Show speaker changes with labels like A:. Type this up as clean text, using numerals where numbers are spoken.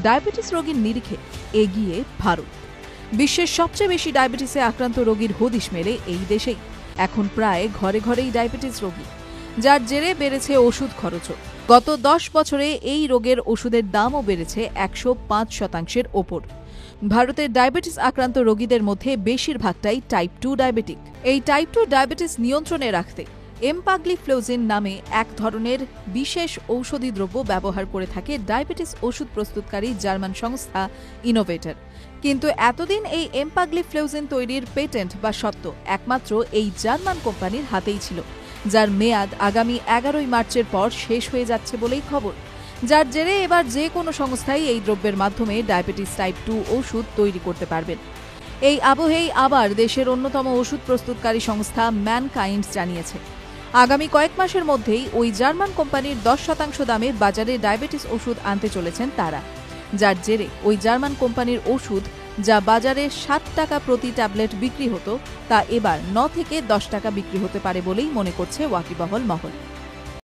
A: Diabetes রোগীর নিরিখে এগিয়ে ভারত। বিশ্বের সবচেয়ে বেশি ডায়াবেটিসে আক্রান্ত রোগীর হদিশ মেলে এই দেশেই। এখন প্রায় ঘরে ঘরেই ডায়াবেটিস রোগী, যার জেরে বেড়েছে ওষুধ খরচও। গত 10 বছরে এই রোগের ওষুধের দামও বেড়েছে 105% ওপর। ভারতের ডায়াবেটিস আক্রান্ত রোগীদের মধ্যে বেশিরভাগটাই টাইপ 2 ডায়াবেটিক। এই টাইপ 2 ডায়াবেটিস নিয়ন্ত্রণে রাখতে এমপাগলিফ্লোজিন নামে এক ধরনের বিশেষ ঔষধি দ্রব্য ব্যবহার করে থাকে ডায়াবেটিস ওষুধ প্রস্তুতকারী জার্মান সংস্থা ইনোভেটর। কিন্তু এতদিন এই এমপাগলিফ্লোজিন তৈরির পেটেন্ট বা স্বত্ব একমাত্র এই জার্মান কোম্পানির হাতেই ছিল, যার মেয়াদ আগামী 11 মার্চের পর শেষ হয়ে যাচ্ছে বলেই খবর। যার জেরে এবার যে কোনো সংস্থাই এই দ্রব্যের মাধ্যমে ডায়াবেটিস টাইপ 2 ওষুধ তৈরি করতে পারবেন। এই আবহেই আবার দেশের অন্যতম ওষুধ প্রস্তুতকারী সংস্থা ম্যানকাইন্ড জানিয়েছে, আগামী কয়েক মাসের মধ্যেই ওই জার্মান কোম্পানির 10% দামে বাজারে ডায়াবেটিস ওষুধ আনতে চলেছেন তারা। যার জেরে ওই জার্মান কোম্পানির ওষুধ, যা বাজারে 7 টাকা প্রতি ট্যাবলেট বিক্রি হতো, তা এবার 9 থেকে 10 টাকা বিক্রি হতে পারে বলেই মনে করছে ওয়াকিবহাল মহল।